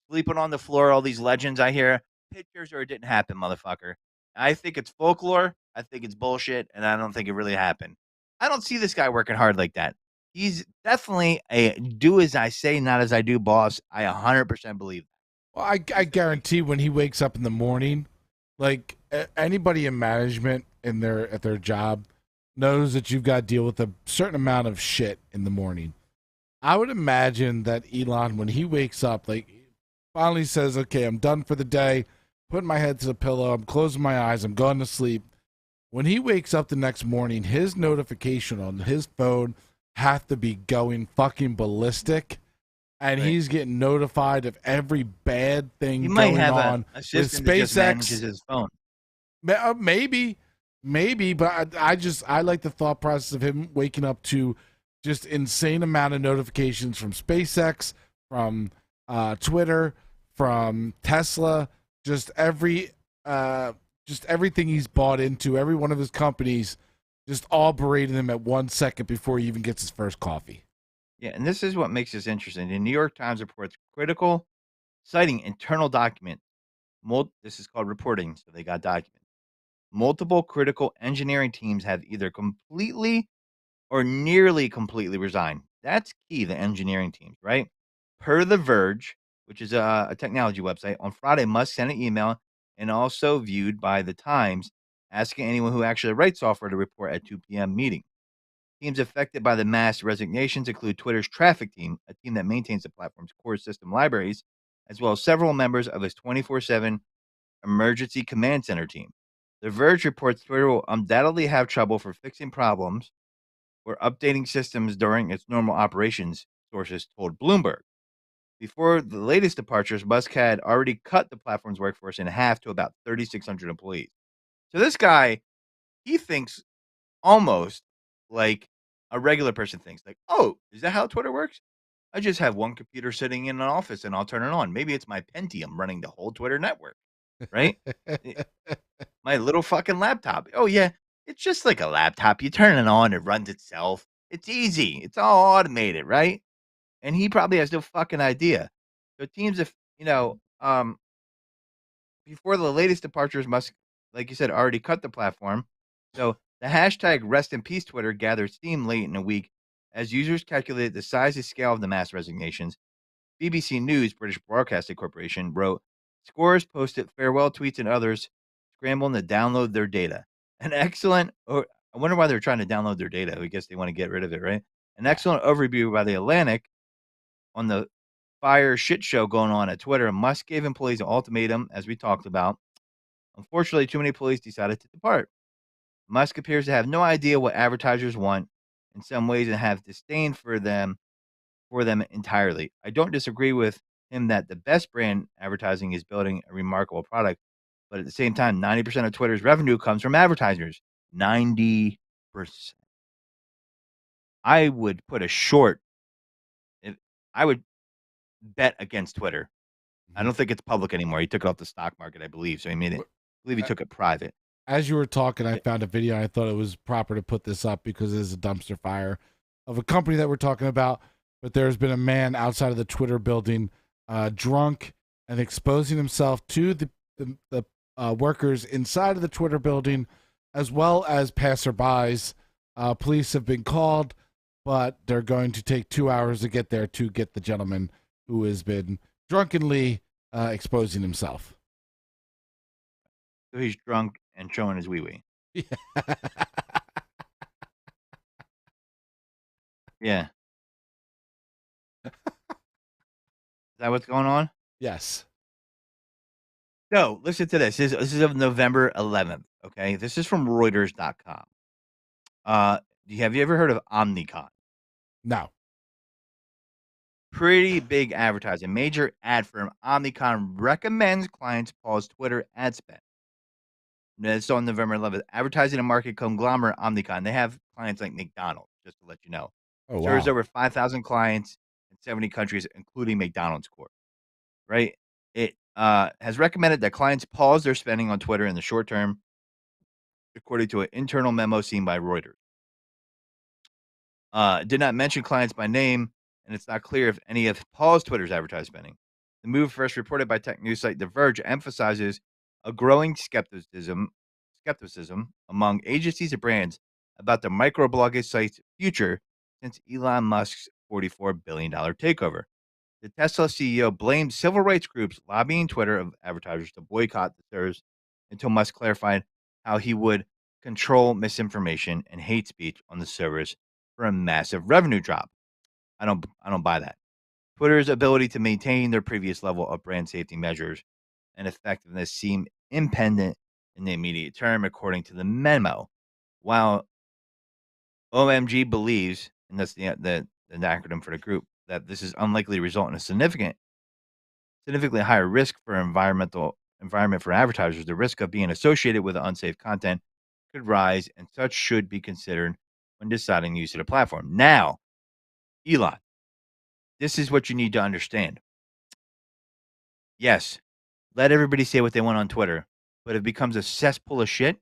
sleeping on the floor. All these legends I hear, pictures or it didn't happen, motherfucker. I think it's folklore. I think it's bullshit, and I don't think it really happened. I don't see this guy working hard like that. He's definitely a do as I say, not as I do, boss. I 100% believe that. Well, I guarantee when he wakes up in the morning, like anybody in management at their job knows that you've got to deal with a certain amount of shit in the morning. I would imagine that Elon, when he wakes up, like finally says, okay, I'm done for the day, putting my head to the pillow, I'm closing my eyes, I'm going to sleep. When he wakes up the next morning, his notification on his phone have to be going fucking ballistic. And Right. he's getting notified of every bad thing He might going have on a with assistant that just manages SpaceX. his phone. Maybe, but I like the thought process of him waking up to just insane amount of notifications from SpaceX, from Twitter, from Tesla, just everything he's bought into, every one of his companies, just all berating him at 1 second before he even gets his first coffee. Yeah, and this is what makes this interesting. The New York Times reports citing internal document. This is called reporting, so they got documents. Multiple critical engineering teams have either completely or nearly completely resigned. That's key, the engineering teams, right? Per The Verge, which is a technology website, on Friday, Musk sent an email and also viewed by The Times asking anyone who actually writes software to report at 2 p.m. meeting. Teams affected by the mass resignations include Twitter's traffic team, a team that maintains the platform's core system libraries, as well as several members of its 24/7 emergency command center team. The Verge reports Twitter will undoubtedly have trouble for fixing problems or updating systems during its normal operations, sources told Bloomberg. Before the latest departures, Musk had already cut the platform's workforce in half to about 3,600 employees. So this guy, he thinks almost like a regular person thinks. Like, oh, is that how Twitter works? I just have one computer sitting in an office and I'll turn it on. Maybe it's my Pentium running the whole Twitter network, right? My little fucking laptop. Oh, yeah. It's just like a laptop. You turn it on, it runs itself. It's easy. It's all automated, right? And he probably has no fucking idea. So teams, before the latest departures, Musk, like you said, already cut the platform. So the hashtag rest in peace Twitter gathered steam late in the week as users calculated the size and scale of the mass resignations. BBC News, British Broadcasting Corporation, wrote, scores posted farewell tweets and others scrambling to download their data. I wonder why they're trying to download their data. I guess they want to get rid of it, right? An excellent overview by The Atlantic on the fire shit show going on at Twitter. Musk gave employees an ultimatum, as we talked about. Unfortunately, too many employees decided to depart. Musk appears to have no idea what advertisers want in some ways and have disdain for them entirely. I don't disagree with him that the best brand advertising is building a remarkable product, but at the same time, 90% of Twitter's revenue comes from advertisers. 90%. I would put a short. I would bet against Twitter. I don't think it's public anymore. He took it off the stock market, I believe. So he made it. I believe he took it private. As you were talking, I found a video. I thought it was proper to put this up because it is a dumpster fire of a company that we're talking about. But there's been a man outside of the Twitter building, drunk and exposing himself to the workers inside of the Twitter building, as well as passerbys. Police have been called, but they're going to take 2 hours to get there to get the gentleman who has been drunkenly exposing himself. So he's drunk and showing his wee wee. Yeah. Yeah. Is that what's going on? Yes. So listen to this. This is of November 11th. Okay, this is from Reuters.com. Have you ever heard of Omnicom? No. Pretty big advertising. Major ad firm Omnicom recommends clients pause Twitter ad spend. It's on November 11th. Advertising and market conglomerate Omnicom. They have clients like McDonald's, just to let you know. Oh, Serves wow. over 5,000 clients in 70 countries, including McDonald's Corp. Right? It has recommended that clients pause their spending on Twitter in the short term, according to an internal memo seen by Reuters. Did not mention clients by name, and it's not clear if any have paused Twitter's advertising spending. The move, first reported by tech news site The Verge, emphasizes a growing skepticism among agencies and brands about the microblogging site's future since Elon Musk's $44 billion takeover. The Tesla CEO blamed civil rights groups lobbying Twitter of advertisers to boycott the service until Musk clarified how he would control misinformation and hate speech on the service for a massive revenue drop. I don't buy that. Twitter's ability to maintain their previous level of brand safety measures and effectiveness seem impendent in the immediate term, according to the memo. While OMG believes, and that's the acronym for the group, that this is unlikely to result in a significantly higher risk for environment for advertisers, the risk of being associated with unsafe content could rise, and such should be considered when deciding the use of the platform. Now, Elon, this is what you need to understand. Yes, let everybody say what they want on Twitter, but it becomes a cesspool of shit.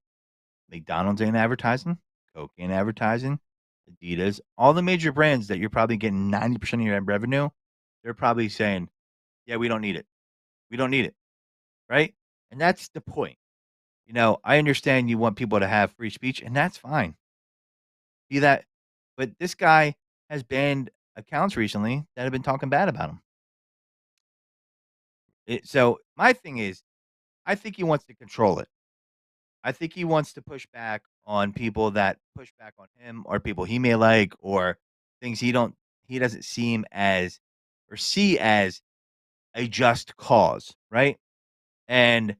McDonald's ain't advertising, Coke ain't advertising, Adidas, all the major brands that you're probably getting 90% of your revenue, they're probably saying, yeah, we don't need it. We don't need it. Right? And that's the point. I understand you want people to have free speech, and that's fine. Be that, but this guy has banned accounts recently that have been talking bad about him. So my thing is, I think he wants to control it. I think he wants to push back on people that push back on him, or people he may like, or things he doesn't seem as or see as a just cause, right? And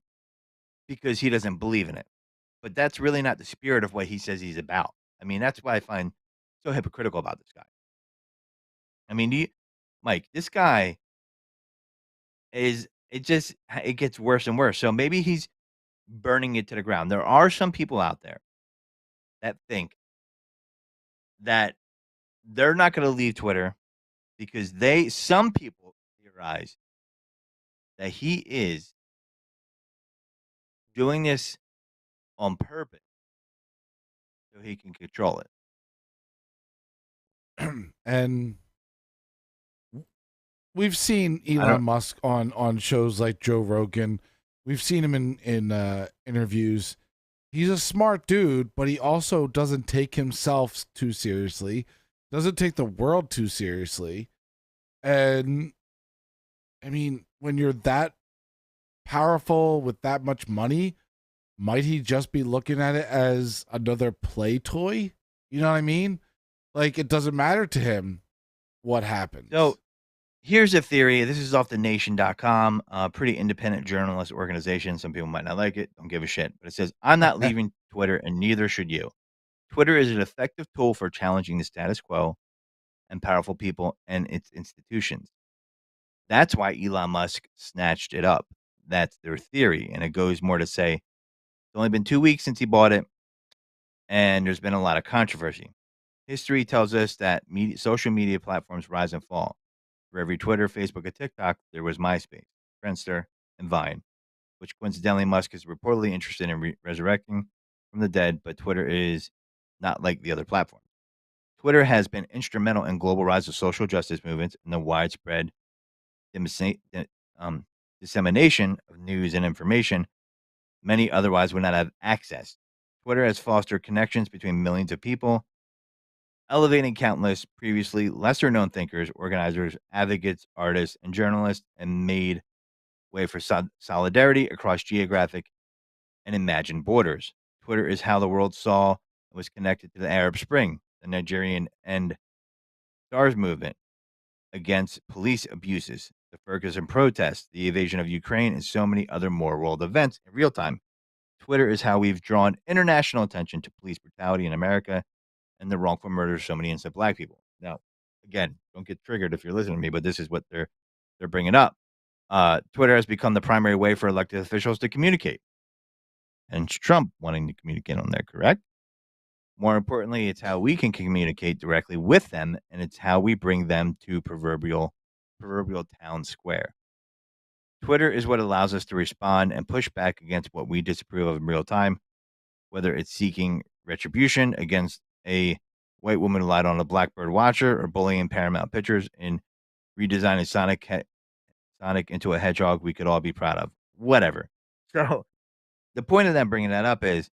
because he doesn't believe in it. But that's really not the spirit of what he says he's about. I mean, that's what I find so hypocritical about this guy. I mean, Mike, this guy it gets worse and worse. So maybe he's burning it to the ground. There are some people out there that think that they're not going to leave Twitter because some people theorize that he is doing this on purpose so he can control it. And we've seen Elon Musk on shows like Joe Rogan. We've seen him in interviews. He's a smart dude, but he also doesn't take himself too seriously, doesn't take the world too seriously. And I mean, when you're that powerful with that much money, might he just be looking at it as another play toy? You know what I mean? Like, it doesn't matter to him what happens. So here's a theory. This is off the nation.com, a pretty independent journalist organization. Some people might not like it. Don't give a shit. But it says, I'm not leaving Twitter, and neither should you. Twitter is an effective tool for challenging the status quo and powerful people and its institutions. That's why Elon Musk snatched it up. That's their theory. And it goes more to say, it's only been 2 weeks since he bought it, and there's been a lot of controversy. History tells us that social media platforms rise and fall. For every Twitter, Facebook, and TikTok, there was MySpace, Friendster, and Vine, which coincidentally Musk is reportedly interested in resurrecting from the dead, but Twitter is not like the other platforms. Twitter has been instrumental in global rise of social justice movements and the widespread dissemination of news and information many otherwise would not have access. Twitter has fostered connections between millions of people, elevating countless previously lesser known thinkers, organizers, advocates, artists, and journalists, and made way for solidarity across geographic and imagined borders. Twitter is how the world saw and was connected to the Arab Spring, the Nigerian End SARS movement against police abuses, the Ferguson protests, the invasion of Ukraine, and so many other more world events in real time. Twitter is how we've drawn international attention to police brutality in America and the wrongful murder of so many innocent black people. Now, again, don't get triggered if you're listening to me, but this is what they're bringing up. Twitter has become the primary way for elected officials to communicate, and Trump wanting to communicate on there, correct? More importantly, it's how we can communicate directly with them, and it's how we bring them to proverbial town square. Twitter is what allows us to respond and push back against what we disapprove of in real time, whether it's seeking retribution against a white woman who lied on a Blackbird watcher or bullying Paramount Pictures in redesigning Sonic into a hedgehog we could all be proud of. Whatever. So the point of them bringing that up is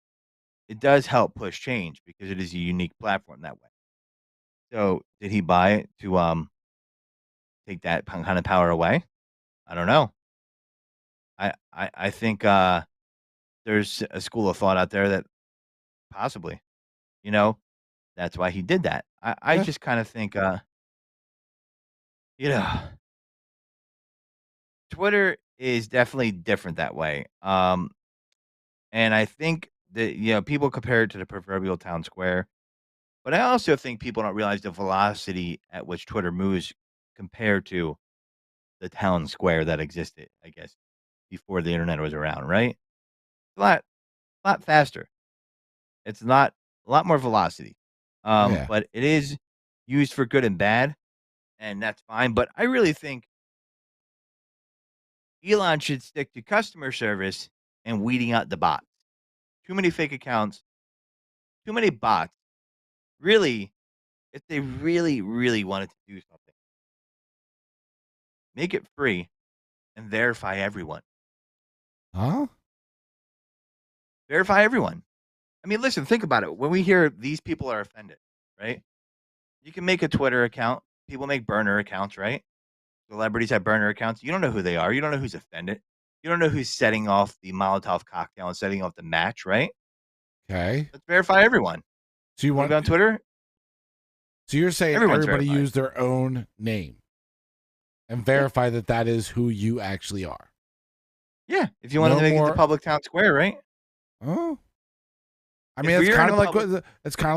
it does help push change because it is a unique platform that way. So did he buy it to take that kind of power away? I don't know. I think there's a school of thought out there that possibly, you know, that's why he did that. I Yeah. just kind of think, you know, Twitter is definitely different that way. And I think that, people compare it to the proverbial town square, but I also think people don't realize the velocity at which Twitter moves compared to the town square that existed, I guess, before the internet was around, right? A lot faster. It's not a lot more velocity. Yeah. But it is used for good and bad, and that's fine. But I really think Elon should stick to customer service and weeding out the bots. Too many fake accounts, too many bots. Really, if they really, really wanted to do something, make it free and verify everyone. Huh? Verify everyone. I mean, listen, think about it. When we hear these people are offended, right? You can make a Twitter account. People make burner accounts, right? Celebrities have burner accounts. You don't know who they are. You don't know who's offended. You don't know who's setting off the Molotov cocktail and setting off the match, right? Okay. Let's verify everyone. So you Want want to be on Twitter? So you're saying Everyone's everybody verified. use their own name and verify that is who you actually are. Yeah, if you want No to make it more- the public town square, right? Oh. I If mean, it's we're kind in of a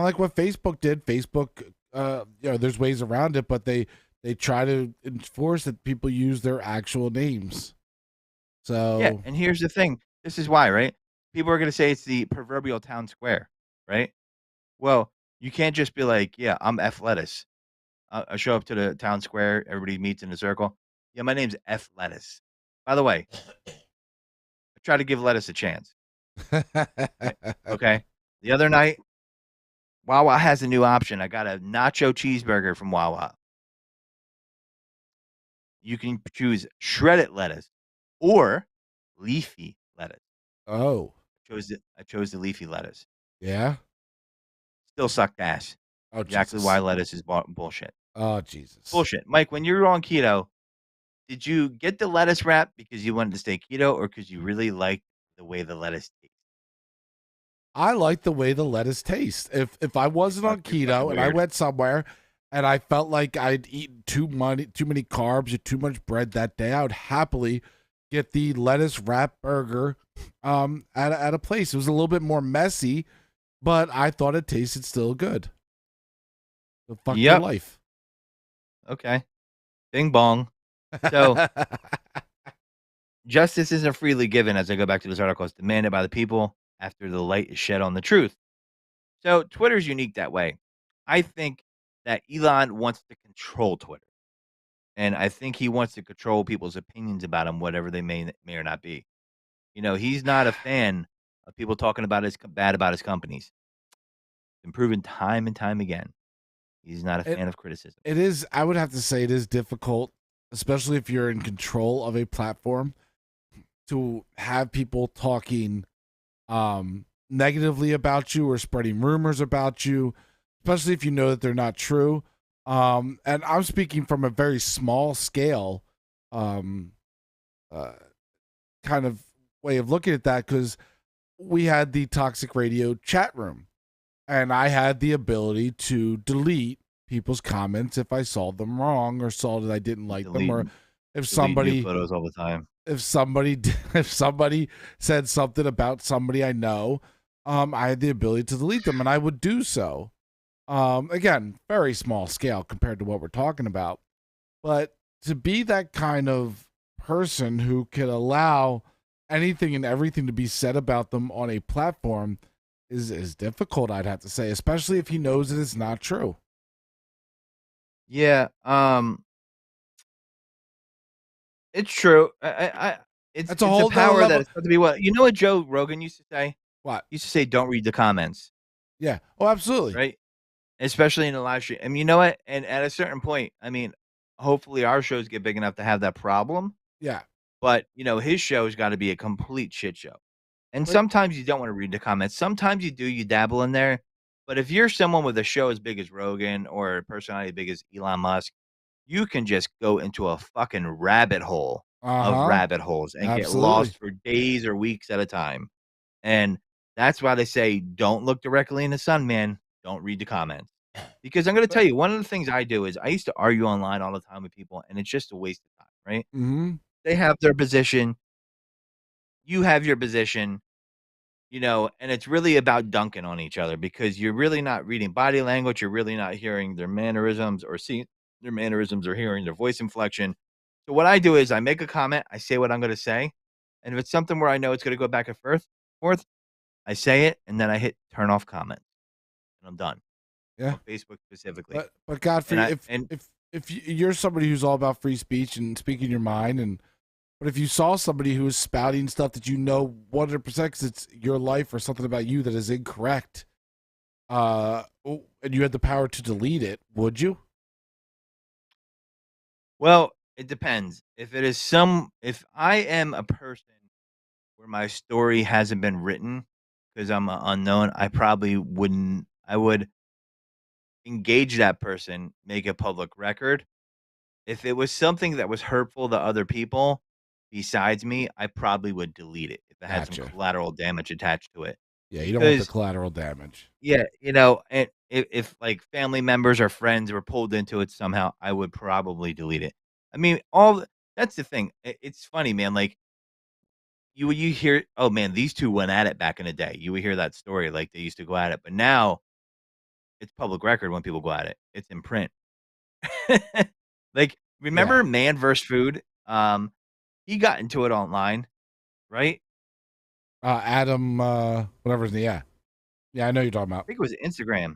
like what Facebook did. Facebook, there's ways around it, but they try to enforce that people use their actual names. So Yeah, and here's the thing. This is why, right? People are going to say it's the proverbial town square, right? Well, you can't just be like, yeah, I'm F Lettuce. I show up to the town square. Everybody meets in a circle. Yeah, my name's F Lettuce. By the way, I try to give lettuce a chance. Okay. The other night, Wawa has a new option. I got a nacho cheeseburger from Wawa. You can choose shredded lettuce or leafy lettuce. Oh, I chose the leafy lettuce. yeah. Still sucked ass. Oh, Exactly Jesus. why lettuce is bullshit. Oh, Jesus. Bullshit. Mike, when you were on keto, did you get the lettuce wrap because you wanted to stay keto or because you really liked the way the lettuce tastes? I like the way the lettuce tastes. If I wasn't on You're fucking keto and I weird. went somewhere and I felt like I'd eaten too many carbs or too much bread that day, I would happily get the lettuce wrap burger at a place. It was a little bit more messy, but I thought it tasted still good. So fuck your Yep. life. Okay. Bing bong. So justice isn't freely given, as I go back to this article. It's demanded by the people after the light is shed on the truth. So Twitter's unique that way. I think that Elon wants to control Twitter. And I think he wants to control people's opinions about him, whatever they may or not be. He's not a fan of people talking about bad about his companies. Been proven time and time again. He's not a fan of criticism. It is, I would have to say it is difficult, especially if you're in control of a platform, to have people talking negatively about you or spreading rumors about you, especially if you know that they're not true. And I'm speaking from a very small scale um, uh, kind of way of looking at that, because we had the Toxic Radio chat room, and I had the ability to delete people's comments if I saw them wrong or saw that I didn't like them, or if delete new somebody photos all the time. if somebody said something about somebody I know, I had the ability to delete them, and I would do so. Again, very small scale compared to what we're talking about, but to be that kind of person who could allow anything and everything to be said about them on a platform is difficult, I'd have to say, especially if he knows that it's not true. Yeah, it's true. It's That's a it's a whole nother power that level. it's supposed to be. What you know? What Joe Rogan used to say? What? He used to say, "Don't read the comments." Yeah. Oh, absolutely. Right. Especially in the live stream. I mean, you know what? And at a certain point, I mean, hopefully our shows get big enough to have that problem. Yeah. But his show's got to be a complete shit show. And But sometimes you don't want to read the comments. Sometimes you do. You dabble in there. But if you're someone with a show as big as Rogan or a personality as big as Elon Musk, you can just go into a fucking rabbit hole of rabbit holes and get Absolutely. lost for days or weeks at a time. And that's why they say, don't look directly in the sun, man. Don't read the comments. Because I'm going to tell you, one of the things I do is I used to argue online all the time with people, and it's just a waste of time, right? Mm-hmm. They have their position. You have your position, and it's really about dunking on each other because you're really not reading body language. You're really not hearing their mannerisms or seeing their mannerisms or hearing their voice inflection. So what I do is I make a comment, I say what I'm going to say. And if it's something where I know it's going to go back and forth, I say it, and then I hit turn off comments, and I'm done. Yeah. On Facebook specifically. But Godfrey, And if you're somebody who's all about free speech and speaking your mind, but if you saw somebody who is spouting stuff that 100% because it's your life or something about you that is incorrect, and you had the power to delete it, would you? Well, it depends. If I am a person where my story hasn't been written because I'm a unknown, I probably wouldn't. I would engage that person, make a public record. If it was something that was hurtful to other people besides me, I probably would delete it if it had some Gotcha. collateral damage attached to it. Yeah, you don't want the Because collateral damage. yeah, and if like family members or friends were pulled into it somehow, I would probably delete it. I mean, that's the thing. It's funny, man. Like you hear, oh man, these two went at it back in the day. You would hear that story, like they used to go at it, but now it's public record when people go at it. It's in print. Like, remember Man vs. Food? He got into it online, right? Adam, whatever his name. Yeah, I know you're talking I about. think it was Instagram.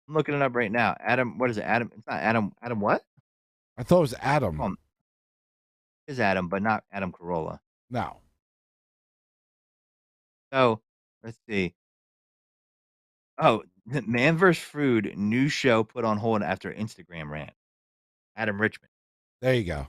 I'm looking it up right now. Adam, what is it? Adam, it's not Adam. Adam what? I thought it was Adam. Is Adam, but not Adam Carolla. No. So let's see. Oh, Man vs. Food new show put on hold after Instagram rant. Adam Richman There you go.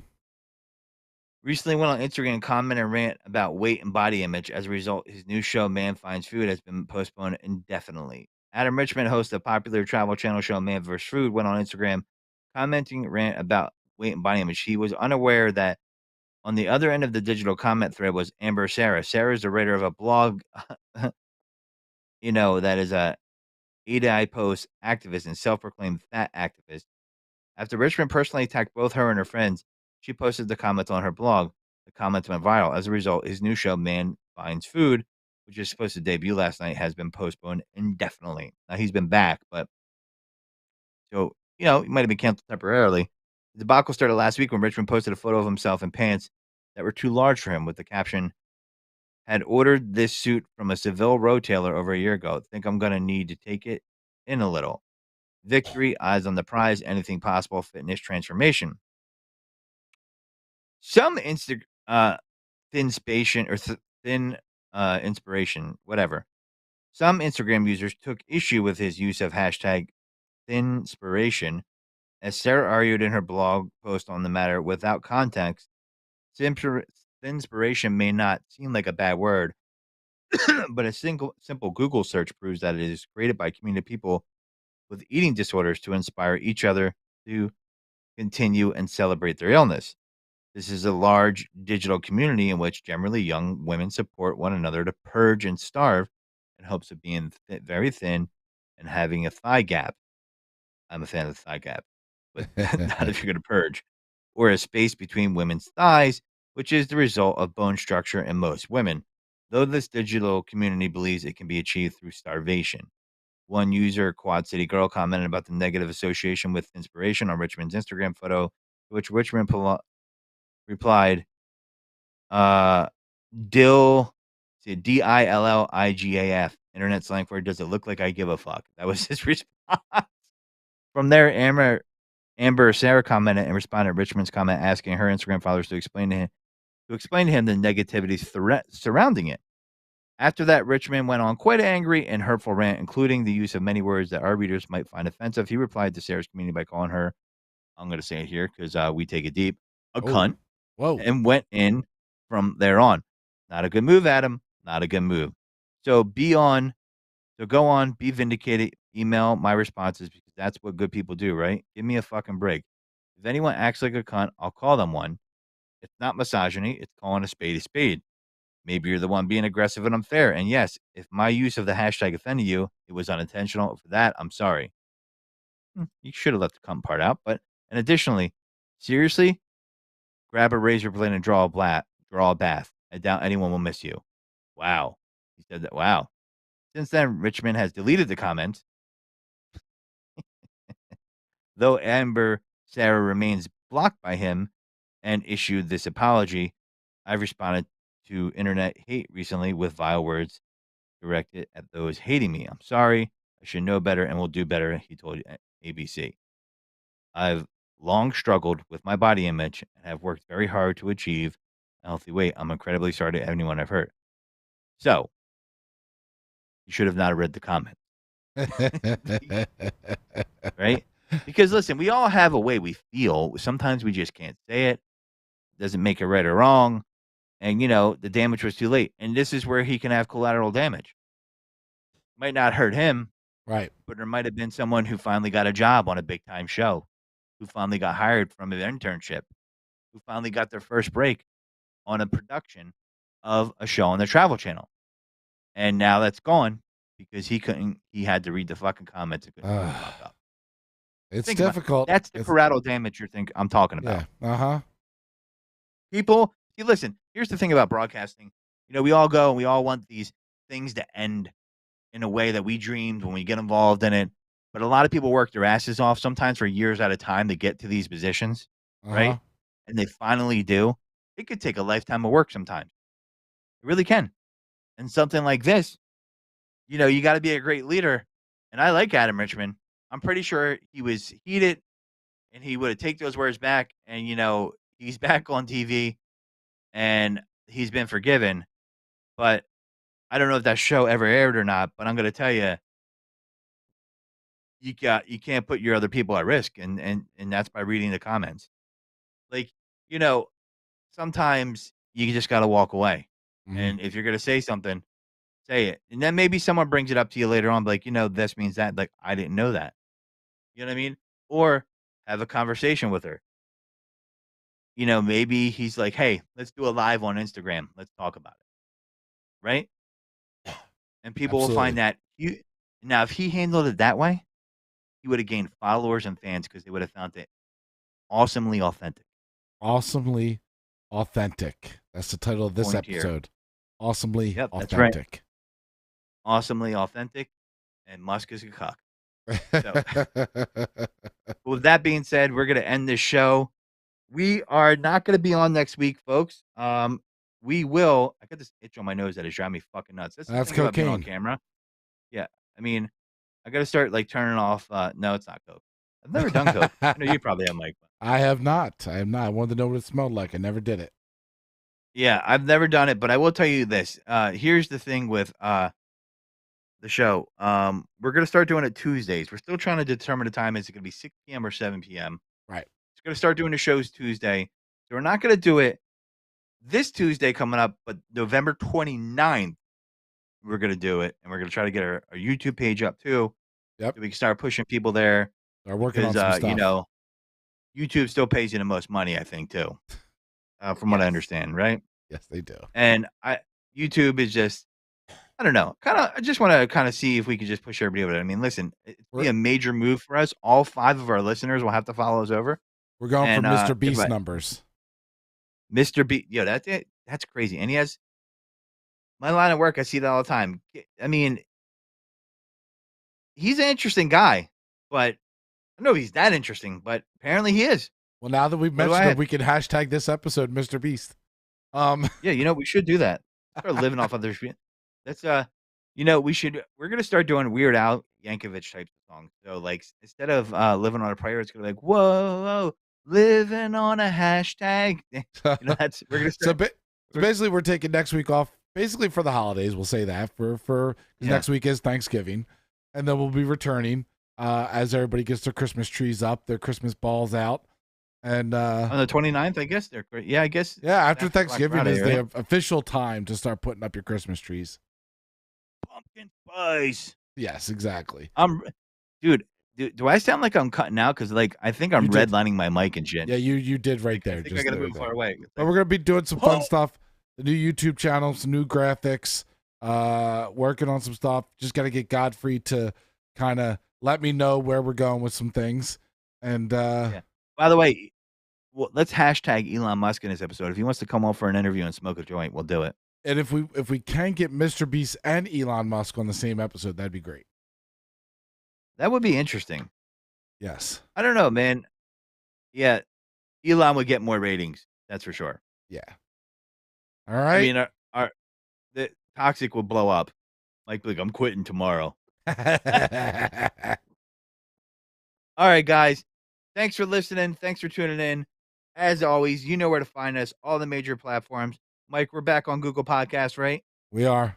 recently went on Instagram and commented and rant about weight and body image. As a result, his new show, Man Finds Food, has been postponed indefinitely. Adam Richman, host of popular travel channel show Man vs. Food, went on Instagram commenting rant about weight and body image. He was unaware that on the other end of the digital comment thread was Amber Sarah. Sarah is the writer of a blog, that is a EDI post activist and self-proclaimed fat activist. After Richmond personally attacked both her and her friends, she posted the comments on her blog. The comments went viral. As a result, his new show, Man Finds Food, which is supposed to debut last night, has been postponed indefinitely. Now he's been back, but he might have been canceled temporarily. The debacle started last week when Richmond posted a photo of himself in pants that were too large for him with the caption, "Had ordered this suit from a Seville Row tailor over a year ago. Think I'm going to need to take it in a little. Victory, eyes on the prize, anything possible, fitness transformation." Some thin spation or thin inspiration, whatever. Some Instagram users took issue with his use of hashtag thinspiration, as Sarah argued in her blog post on the matter without context. inspiration may not seem like a bad word, but a simple Google search proves that it is created by community people with eating disorders to inspire each other to continue and celebrate their illness. This is a large digital community in which generally young women support one another to purge and starve in hopes of being very thin and having a thigh gap. I'm a fan of the thigh gap, but not if you're going to purge, or a space between women's thighs, which is the result of bone structure in most women, though this digital community believes it can be achieved through starvation. One user, Quad City Girl, commented about the negative association with inspiration on Richmond's Instagram photo, to which Richmond replied, uh, Dill, Dilligaf, internet slang for does it look like I give a fuck? That was his response. From there, Amber Sarah commented and responded to Richmond's comment, asking her Instagram followers to explain to him the negativity surrounding it. After that, Richmond went on quite an angry and hurtful rant, including the use of many words that our readers might find offensive. He replied to Sarah's community by calling her, I'm going to say it here because we take it deep, a cunt, Whoa. and went in from there on. Not a good move, Adam. Not a good move. So go on, be vindicated. Email my responses because that's what good people do, right? Give me a fucking break. If anyone acts like a cunt, I'll call them one. It's not misogyny. It's calling a spade a spade. Maybe you're the one being aggressive and unfair. And yes, if my use of the hashtag offended you, it was unintentional. For that, I'm sorry. You should have left the cunt part out. And additionally, seriously, grab a razor blade and draw a bath. I doubt anyone will miss you. Wow. He said that. Wow. Since then, Richmond has deleted the comment. Though Amber Sarah remains blocked by him and issued this apology, I've responded to internet hate recently with vile words directed at those hating me. I'm sorry. I should know better and will do better, he told ABC. I've long struggled with my body image and have worked very hard to achieve a healthy weight. I'm incredibly sorry to anyone I've hurt. So, you should have not read the comment. Right? Because listen, we all have a way we feel. Sometimes we just can't say it. Doesn't make it right or wrong. And, the damage was too late. And this is where he can have collateral damage. Might not hurt him. Right. But there might have been someone who finally got a job on a big time show, who finally got hired from an internship, who finally got their first break on a production of a show on the Travel Channel. And now that's gone because he had to read the fucking comments and couldn't fuck up. It's difficult. That's the collateral damage I'm talking about. Yeah. Uh-huh. People, listen, here's the thing about broadcasting. We all go and we all want these things to end in a way that we dreamed when we get involved in it. But a lot of people work their asses off sometimes for years at a time to get to these positions, right? And they finally do. It could take a lifetime of work sometimes. It really can. And something like this, you got to be a great leader. And I like Adam Richmond. I'm pretty sure he was heated and he would take those words back. And, he's back on TV and he's been forgiven. But I don't know if that show ever aired or not. But I'm going to tell you, you can't put your other people at risk. And that's by reading the comments. Like, sometimes you just got to walk away. Mm-hmm. And if you're going to say something, say it. And then maybe someone brings it up to you later on, like, this means that. Like, I didn't know that. You know what I mean? Or have a conversation with her. Maybe he's like, hey, let's do a live on Instagram. Let's talk about it. Right? And people will find that. Now, if he handled it that way, he would have gained followers and fans because they would have found it awesomely authentic. Awesomely authentic. That's the title of this episode. Here. Awesomely authentic. That's right. Awesomely authentic. And Musk is a cuck. So, with that being said, we're going to end this show. We are not going to be on next week, folks. We will. I got this itch on my nose that is driving me fucking nuts. That's cocaine on camera. Yeah, I mean, I got to start turning off. No, it's not coke. I've never done coke. I know you probably have, Mike. I have not. I wanted to know what it smelled like. I never did it. Yeah, I've never done it, but I will tell you this. Here's the thing with the show. We're going to start doing it Tuesdays. We're still trying to determine the time. Is it going to be 6 p.m. or 7 p.m.? Right. It's going to start doing the shows Tuesday. So we're not going to do it this Tuesday coming up, but November 29th, we're gonna do it, and we're gonna try to get our YouTube page up too, Yep. so we can start pushing people there Are working because, on some stuff. you know, YouTube still pays you the most money, I think, too, from what I Yes. understand, right? Yes, they do. And YouTube is just I don't know, I just wanna kinda see if we could just push everybody over there. I mean, listen, it's be We're a major move for us. All 5 of our listeners will have to follow us over, we're going for and, Mr. if Beast numbers. Mr. B yo, that's it. That's crazy, and he has my line of work, I see that all the time. I mean, he's an interesting guy, but I don't know if he's that interesting, but apparently he is. Well, now that we've What do mentioned I him, we can hashtag this episode Mr. Beast. Yeah, you know, we should do that. Start living off others' that's, you know, we're gonna start doing Weird Al Yankovic type songs. So, like, instead of, Living on a Prayer, it's gonna be like, "Whoa, living on a hashtag." You know, that's we're gonna so, start so basically, we're taking next week off, basically for the holidays. We'll say that for Yeah. next week is Thanksgiving, and then we'll be returning as everybody gets their Christmas trees up, their Christmas balls out, and On the 29th, I guess they're great. Yeah, I guess yeah, after after Black Thanksgiving Friday, is right? the official time to start putting up your Christmas trees. Pumpkin spice. Yes, exactly. Dude, do I sound like I'm cutting out? Because, like, I think I'm You did. redlining my mic and shit. Yeah, you did right Like, there. I think I Just gotta there you move go. far away. It's But like, we're gonna be doing some fun "Oh!" stuff. The new YouTube channel, some new graphics, working on some stuff. Just gotta get Godfrey to kind of let me know where we're going with some things. And Yeah. By the way, well, let's hashtag Elon Musk in this episode. If he wants to come on for an interview and smoke a joint, we'll do it. and if we can get Mr. Beast and Elon Musk on the same episode, that'd be great. That would be interesting. Yes. I don't know, man. Yeah, Elon would get more ratings. That's for sure. Yeah. All right. I mean, our the Toxic will blow up. Like, I'm quitting tomorrow. All right, guys. Thanks for listening. Thanks for tuning in. As always, you know where to find us. All the major platforms. Mike, we're back on Google Podcasts, right? We are.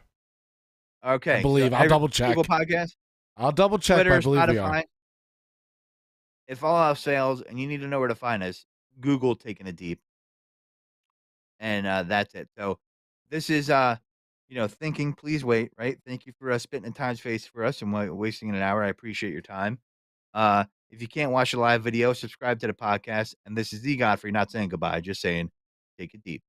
Okay. I believe. I'll double check. Google Podcasts, I'll double check. Twitter, But I believe we Spotify. are. If all else fails and you need to know where to find us, Google Taking It Deep. And that's it. So this is thinking, please wait, right? Thank you for spitting in time's face for us and wasting an hour. I appreciate your time. If you can't watch a live video, subscribe to the podcast. And this is the Godfrey, not saying goodbye, just saying take it deep.